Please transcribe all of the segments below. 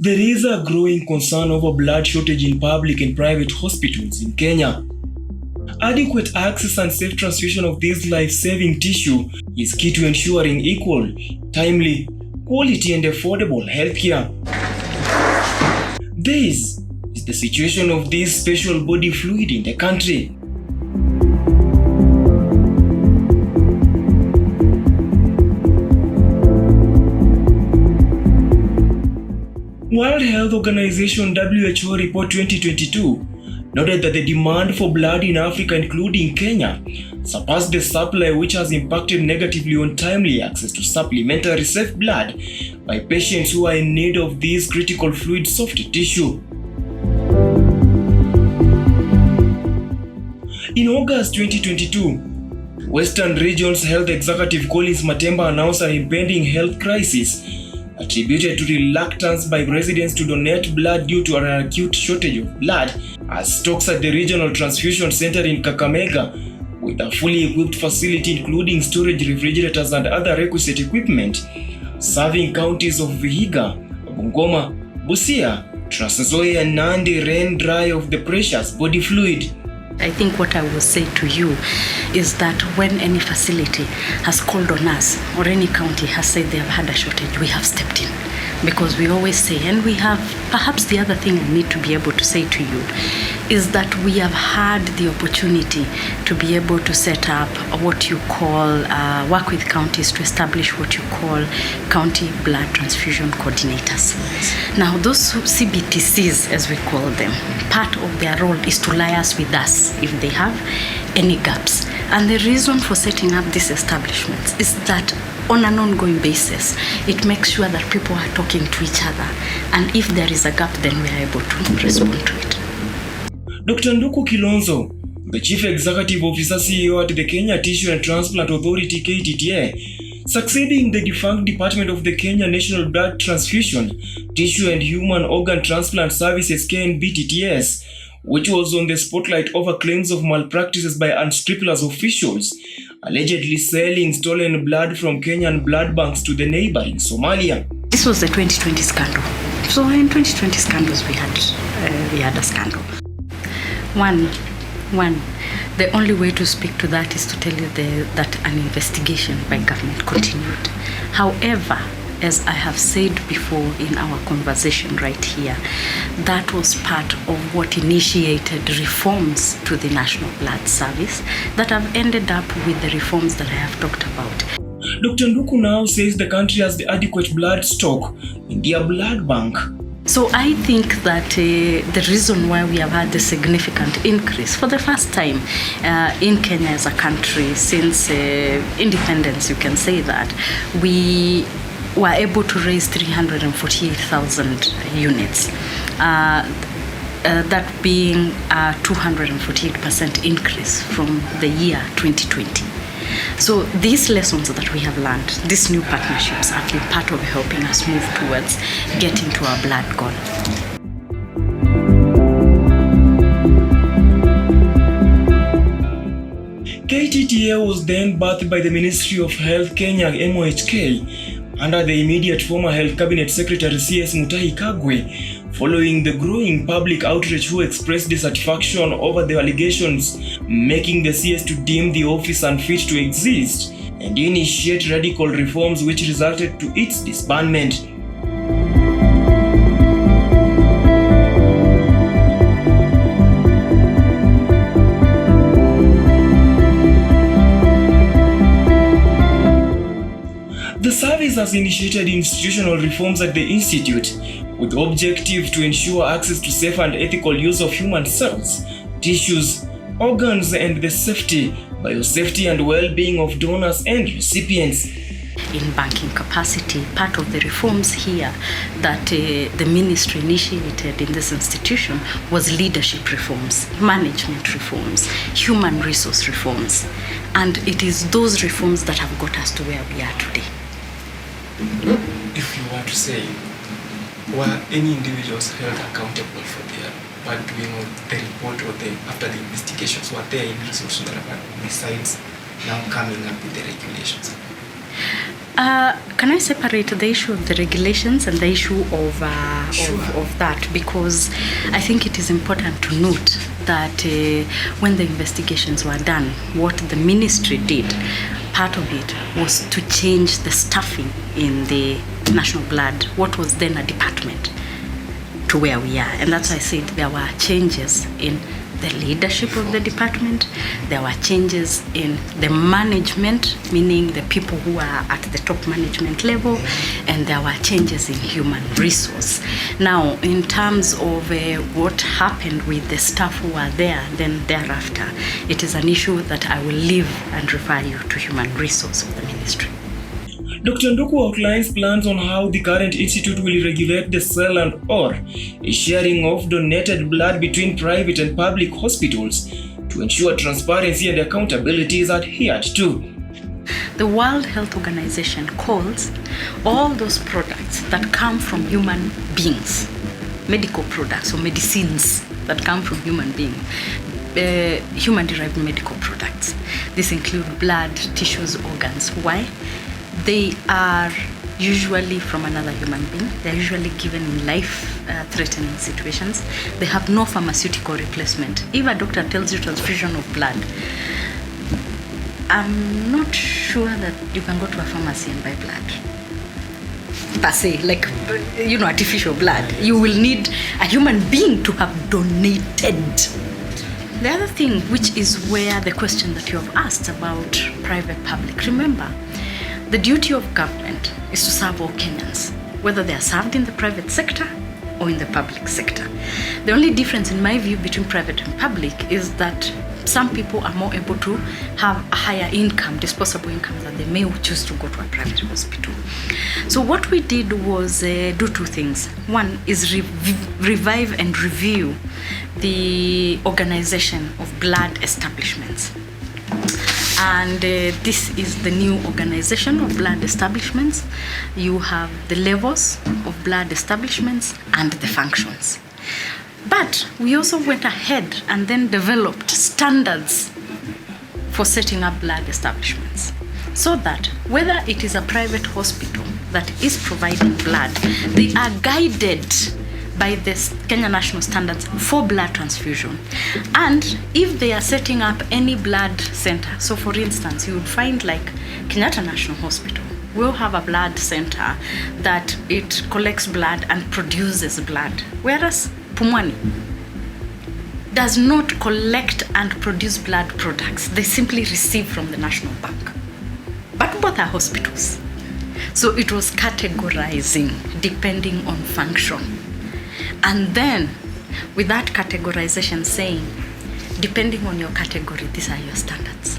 There is a growing concern over blood shortage in public and private hospitals in Kenya. Adequate access and safe transfusion of this life-saving tissue is key to ensuring equal, timely, quality and affordable healthcare. This is the situation of this special body fluid in the country. World Health Organization WHO report 2022 noted that the demand for blood in Africa, including Kenya, surpassed the supply, which has impacted negatively on timely access to supplementary safe blood by patients who are in need of this critical fluid soft tissue. In August 2022, Western Region's Health Executive Collins Matemba announced an impending health crisis attributed to reluctance by residents to donate blood due to an acute shortage of blood, as stocks at the Regional Transfusion Center in Kakamega, with a fully equipped facility including storage refrigerators and other requisite equipment, serving counties of Vihiga, Bungoma, Busia, Trans Nzoia, and Nandi, ran dry of the precious body fluid. I think what I will say to you is that when any facility has called on us or any county has said they have had a shortage, we have stepped in. Because we always say, and we have, perhaps the other thing I need to be able to say to you is that we have had the opportunity to be able to set up what you call, work with counties to establish what you call county blood transfusion coordinators. Now those CBTCs, as we call them, part of their role is to liaise with us if they have any gaps. And the reason for setting up these establishments is that on an ongoing basis, it makes sure that people are talking to each other. And if there is a gap, then we are able to respond to it. Dr. Nduku Kilonzo, the Chief Executive Officer CEO at the Kenya Tissue and Transplant Authority KTTA, succeeding the defunct Department of the Kenya National Blood Transfusion, Tissue and Human Organ Transplant Services KNBTTS, which was on the spotlight over claims of malpractices by unscrupulous officials, allegedly selling stolen blood from Kenyan blood banks to the neighboring Somalia. This was the 2020 scandal. So in 2020 scandals, we had a scandal. One, the only way to speak to that is to tell you that an investigation by government continued. However, as I have said before in our conversation right here, that was part of what initiated reforms to the National Blood Service that have ended up with the reforms that I have talked about. Dr. Nduku now says the country has the adequate blood stock in their blood bank. So I think that the reason why we have had a significant increase for the first time in Kenya as a country since independence, you can say that, we were able to raise 348,000 units. That being a 248% increase from the year 2020. So these lessons that we have learned, these new partnerships have been part of helping us move towards getting to our blood goal. KTTA was then birthed by the Ministry of Health Kenya MOHK under the immediate former Health Cabinet Secretary CS Mutahi Kagwe, following the growing public outrage who expressed dissatisfaction over the allegations, making the CS to deem the office unfit to exist and initiate radical reforms which resulted to its disbandment. The service has initiated institutional reforms at the Institute with the objective to ensure access to safe and ethical use of human cells, tissues, organs, and the safety, biosafety, and well-being of donors and recipients. In banking capacity, part of the reforms here that the ministry initiated in this institution was leadership reforms, management reforms, human resource reforms. And it is those reforms that have got us to where we are today. If you were to say, were any individuals held accountable for their bad doing or the report or after the investigations? Were there any results that are besides now coming up with the regulations? Can I separate the issue of the regulations and the issue of that? Because I think it is important to note that when the investigations were done, what the ministry did, part of it was to change the staffing in the National Blood, what was then a department, to where we are. And that's why I said there were changes in the leadership of the department, there were changes in the management, meaning the people who are at the top management level, and there were changes in human resource. Now, in terms of what happened with the staff who are there, then thereafter, it is an issue that I will leave and refer you to human resource of the ministry. Dr. Nduku outlines plans on how the current institute will regulate the sale and or sharing of donated blood between private and public hospitals to ensure transparency and accountability is adhered to. The World Health Organization calls all those products that come from human beings, medical products or medicines that come from human beings, human-derived medical products. This includes blood, tissues, organs. Why? They are usually from another human being. They're usually given in life-threatening situations. They have no pharmaceutical replacement. If a doctor tells you transfusion of blood, I'm not sure that you can go to a pharmacy and buy blood, per se, like, artificial blood. You will need a human being to have donated. The other thing, which is where the question that you have asked about private-public, remember, the duty of government is to serve all Kenyans, whether they are served in the private sector or in the public sector. The only difference, in my view, between private and public is that some people are more able to have a higher income, disposable income, that they may choose to go to a private hospital. So what we did was do two things. One is revive and review the organization of blood establishments. And this is the new organization of blood establishments. You have the levels of blood establishments and the functions. But we also went ahead and then developed standards for setting up blood establishments, so that whether it is a private hospital that is providing blood, they are guided by the Kenya National Standards for blood transfusion. And if they are setting up any blood center, so for instance, you would find like Kenyatta National Hospital will have a blood center that it collects blood and produces blood, whereas Pumwani does not collect and produce blood products. They simply receive from the National Bank. But both are hospitals. So it was categorizing depending on function. And then, with that categorization saying, depending on your category, these are your standards.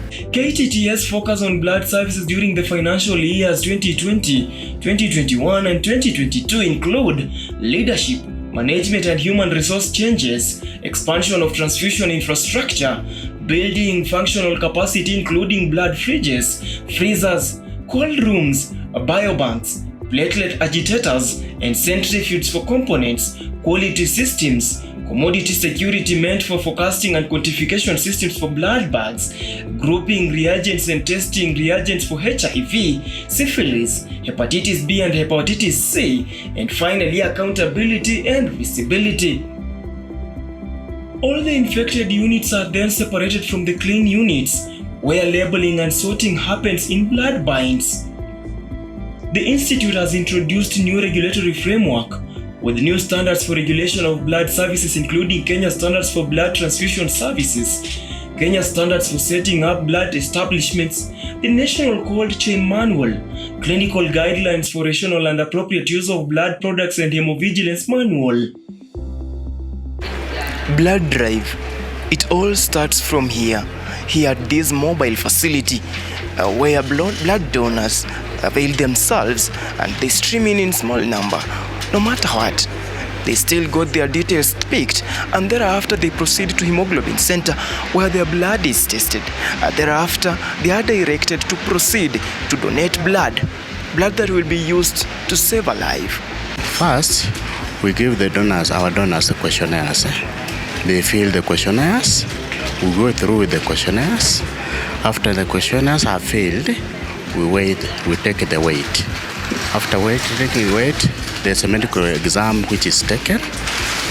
KTT's focus on blood services during the financial years 2020, 2021 and 2022 include leadership, management and human resource changes, expansion of transfusion infrastructure, building functional capacity including blood fridges, freezers, cold rooms, biobanks, platelet agitators, and centrifuges for components, quality systems, commodity security meant for forecasting and quantification systems for blood bags, grouping reagents and testing reagents for HIV, syphilis, hepatitis B and hepatitis C, and finally accountability and visibility. All the infected units are then separated from the clean units, where labeling and sorting happens in blood binds. The Institute has introduced new regulatory framework with new standards for regulation of blood services, including Kenya Standards for Blood Transfusion Services, Kenya Standards for Setting Up Blood Establishments, the National Cold Chain Manual, Clinical Guidelines for Rational and Appropriate Use of Blood Products, and Hemovigilance Manual. Blood drive. It all starts from here at this mobile facility where blood donors avail themselves and they stream in small number. No matter what, they still got their details picked, and thereafter they proceed to hemoglobin center where their blood is tested. Thereafter, they are directed to proceed to donate blood that will be used to save a life. First, we give our donors the questionnaires. They fill the questionnaires. We go through with the questionnaires. After the questionnaires are filled, we take the weight. After taking weight, there's a medical exam which is taken,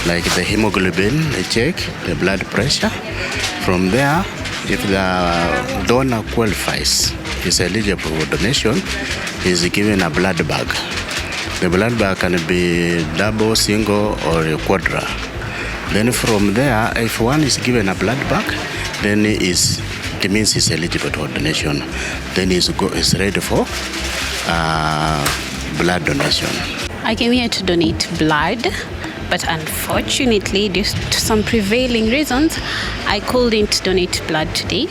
like the hemoglobin, they check the blood pressure. From there, if the donor qualifies, is eligible for donation, is given a blood bag. The blood bag can be double, single, or a quadra. Then from there, if one is given a blood bag, then it means he's eligible for donation. Then he's ready for blood donation. I came here to donate blood, but unfortunately, due to some prevailing reasons, I couldn't donate blood today.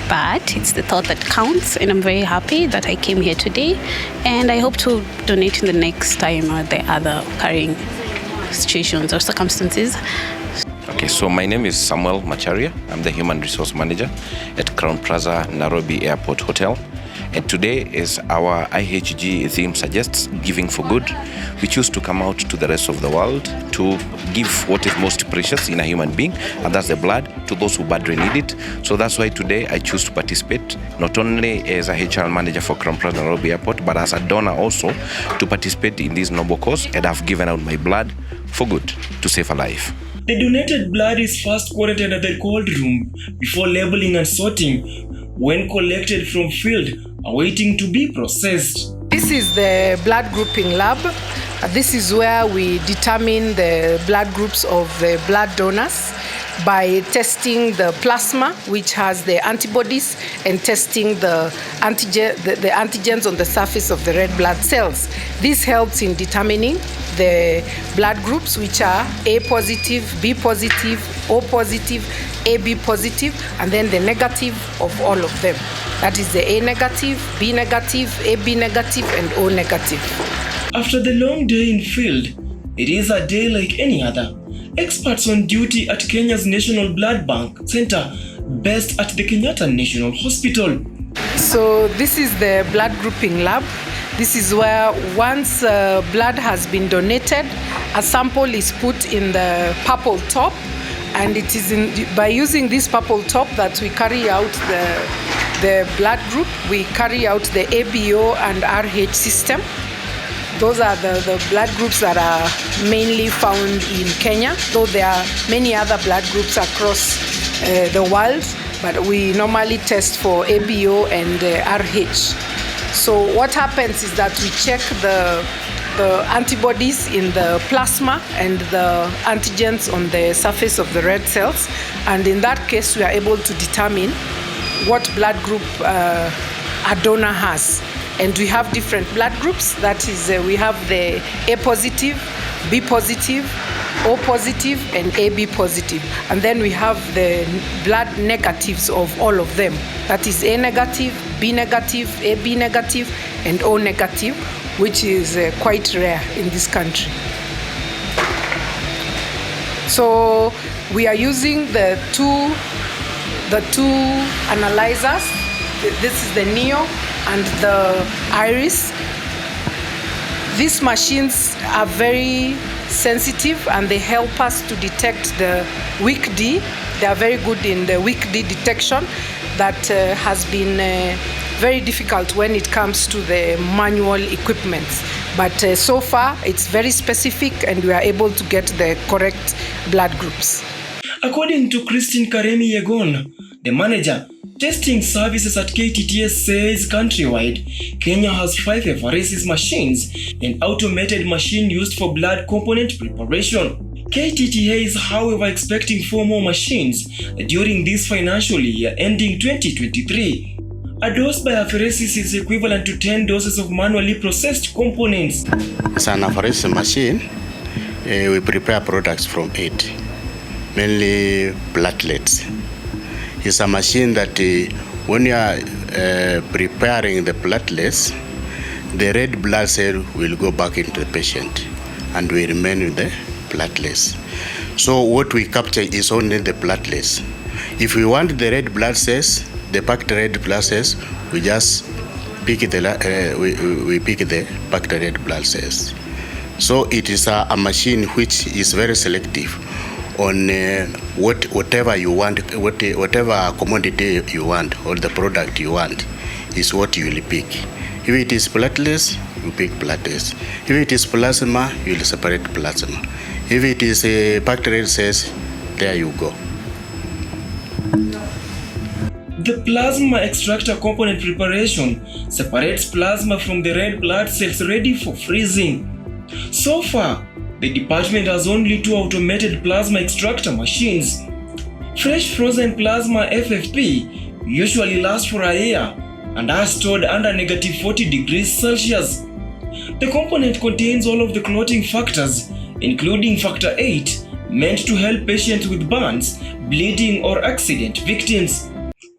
But it's the thought that counts, and I'm very happy that I came here today, and I hope to donate in the next time or the other occurring situations or circumstances. Okay, so my name is Samuel Macharia. I'm the Human Resource Manager at Crown Plaza Nairobi Airport Hotel. And today, as our IHG theme suggests, Giving for Good, we choose to come out to the rest of the world to give what is most precious in a human being, and that's the blood, to those who badly need it. So that's why today I choose to participate, not only as a HR manager for Crown Plaza Nairobi Airport, but as a donor also, to participate in this noble cause, and I've given out my blood for good to save a life. The donated blood is first quarantined at the cold room before labeling and sorting. When collected from field, awaiting to be processed. This is the blood grouping lab. This is where we determine the blood groups of the blood donors by testing the plasma, which has the antibodies, and testing the antigens on the surface of the red blood cells. This helps in determining the blood groups, which are A positive, B positive, O positive, AB positive, and then the negative of all of them. That is the A negative, B negative, AB negative, and O negative. After the long day in field, it is a day like any other. Experts on duty at Kenya's National Blood Bank Center, based at the Kenyatta National Hospital. So this is the blood grouping lab. This is where once blood has been donated, a sample is put in the purple top, and it is by using this purple top that we carry out the blood group. We carry out the ABO and RH system. Those are the blood groups that are mainly found in Kenya, though there are many other blood groups across the world, but we normally test for ABO and RH. So what happens is that we check the antibodies in the plasma and the antigens on the surface of the red cells, and in that case we are able to determine what blood group a donor has. And we have different blood groups. That is, we have the A positive, B positive, O positive, and AB positive. And then we have the blood negatives of all of them. That is A negative, B negative, AB negative, and O negative, which is quite rare in this country. So we are using the two analyzers. This is the NEO and the IRIS. These machines are very sensitive and they help us to detect the weak D. They are very good in the weak D detection that has been very difficult when it comes to the manual equipment. But so far it's very specific and we are able to get the correct blood groups. According to Christine Karemi Yegon, the manager, testing services at KTTS says countrywide, Kenya has 5 apheresis machines, an automated machine used for blood component preparation. KTTA is however expecting 4 more machines during this financial year ending 2023. A dose by apheresis is equivalent to 10 doses of manually processed components. It's an apheresis machine. We prepare products from it, mainly platelets. It's a machine that when you are preparing the platelets, the red blood cell will go back into the patient and will remain with the platelets. So what we capture is only the platelets. If we want the red blood cells, the packed red blood cells, we just pick we pick the packed red blood cells. So it is a machine which is very selective on whatever you want, whatever commodity you want or the product you want. is what you will pick. If it is platelets, you pick platelets. If it is plasma, you will separate plasma. If it is packed red cells, there you go. The plasma extractor component preparation separates plasma from the red blood cells ready for freezing. So far, the department has only 2 automated plasma extractor machines. Fresh frozen plasma FFP usually lasts for a year and are stored under -40 degrees Celsius. The component contains all of the clotting factors, including factor 8, meant to help patients with burns, bleeding, or accident victims.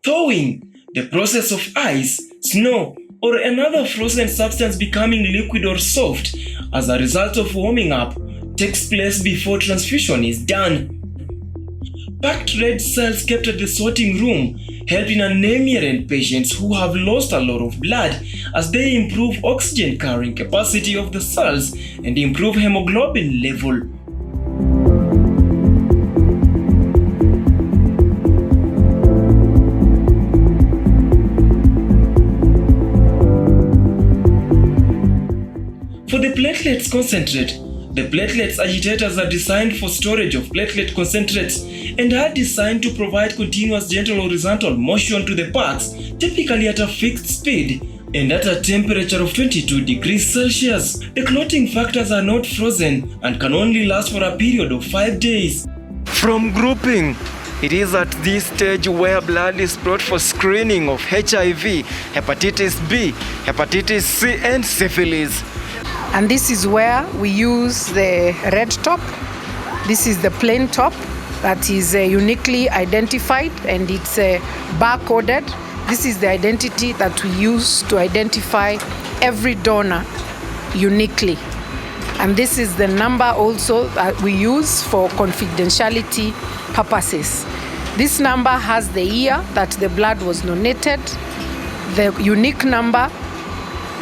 Thawing, the process of ice, snow, or another frozen substance becoming liquid or soft as a result of warming up, takes place before transfusion is done. Packed red cells kept at the sorting room help in anemia patients who have lost a lot of blood, as they improve oxygen carrying capacity of the cells and improve hemoglobin level. For the platelets concentrate, the platelets agitators are designed for storage of platelet concentrates and are designed to provide continuous gentle horizontal motion to the parts, typically at a fixed speed and at a temperature of 22 degrees Celsius. The clotting factors are not frozen and can only last for a period of 5 days. From grouping, it is at this stage where blood is brought for screening of HIV, hepatitis B, hepatitis C, and syphilis. And this is where we use the red top. This is the plain top that is uniquely identified, and it's barcoded. This is the identity that we use to identify every donor uniquely. And this is the number also that we use for confidentiality purposes. This number has the year that the blood was donated, the unique number,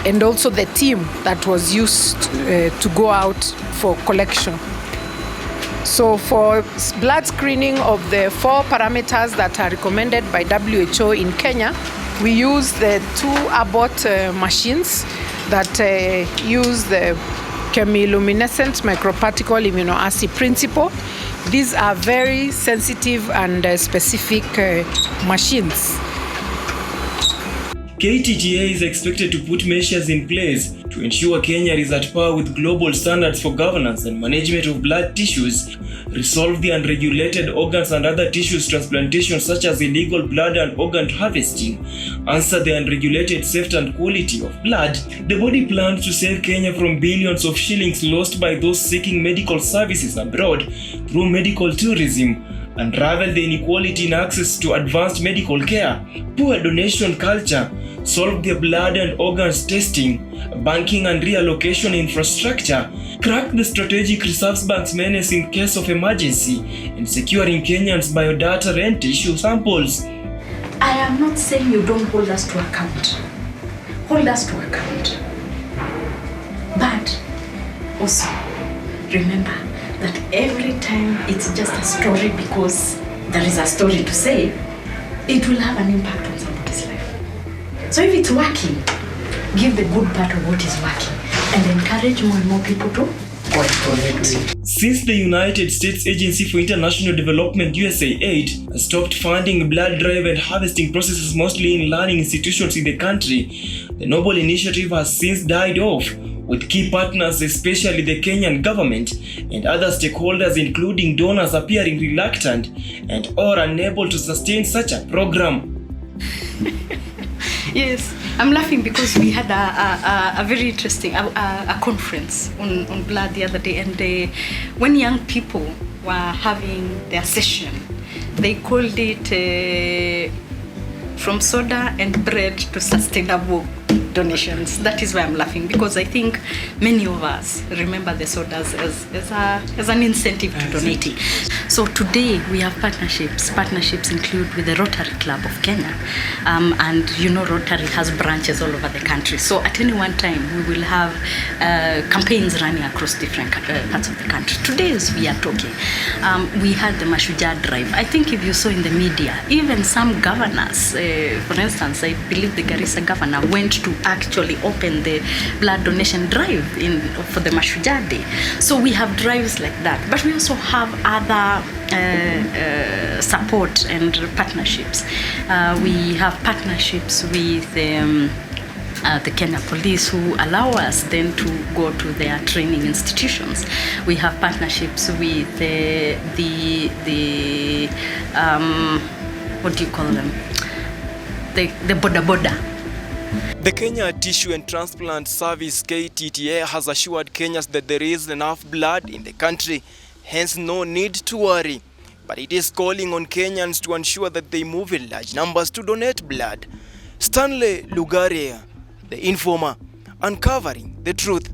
and also the team that was used to go out for collection. So for blood screening of the 4 parameters that are recommended by WHO in Kenya, we use the 2 Abbott machines that use the chemiluminescent microparticle immunoassay principle. These are very sensitive and specific machines. KTTA is expected to put measures in place to ensure Kenya is at par with global standards for governance and management of blood tissues, resolve the unregulated organs and other tissues transplantation such as illegal blood and organ harvesting, answer the unregulated safety and quality of blood. The body plans to save Kenya from billions of shillings lost by those seeking medical services abroad through medical tourism, unravel the inequality in access to advanced medical care, poor donation culture, solve the blood and organs testing, banking and reallocation infrastructure, crack the strategic reserves bank's menace in case of emergency, and securing Kenyans' biodata and tissue samples. I am not saying you don't hold us to account. Hold us to account. But also remember that every time it's just a story because there is a story to say, it will have an impact on somebody's life. So if it's working, give the good part of what is working and encourage more and more people to go for it. Since the United States Agency for International Development USAID has stopped funding blood drive and harvesting processes mostly in learning institutions in the country, the noble initiative has since died off, with key partners, especially the Kenyan government and other stakeholders including donors, appearing reluctant and or unable to sustain such a program. Yes, I'm laughing because we had a very interesting a conference on blood the other day, and when young people were having their session, they called it from soda and bread to sustainable donations. That is why I'm laughing, because I think many of us remember the sodas as an incentive to donating. So today we have partnerships. Partnerships include with the Rotary Club of Kenya, and Rotary has branches all over the country. So at any one time we will have campaigns running across different parts of the country. Today as we are talking, we had the Mashujaa Drive. I think if you saw in the media, even some governors for instance, I believe the Garissa governor went to actually open the blood donation drive for the Mashujaa Day. So we have drives like that, but we also have other support and partnerships. We have partnerships with the Kenya Police, who allow us then to go to their training institutions. We have partnerships with the what do you call them? The Boda Boda. The Kenya Tissue and Transplant Service KTTA has assured Kenyans that there is enough blood in the country, hence no need to worry. But it is calling on Kenyans to ensure that they move in large numbers to donate blood. Stanley Lugaria, The Informer, uncovering the truth.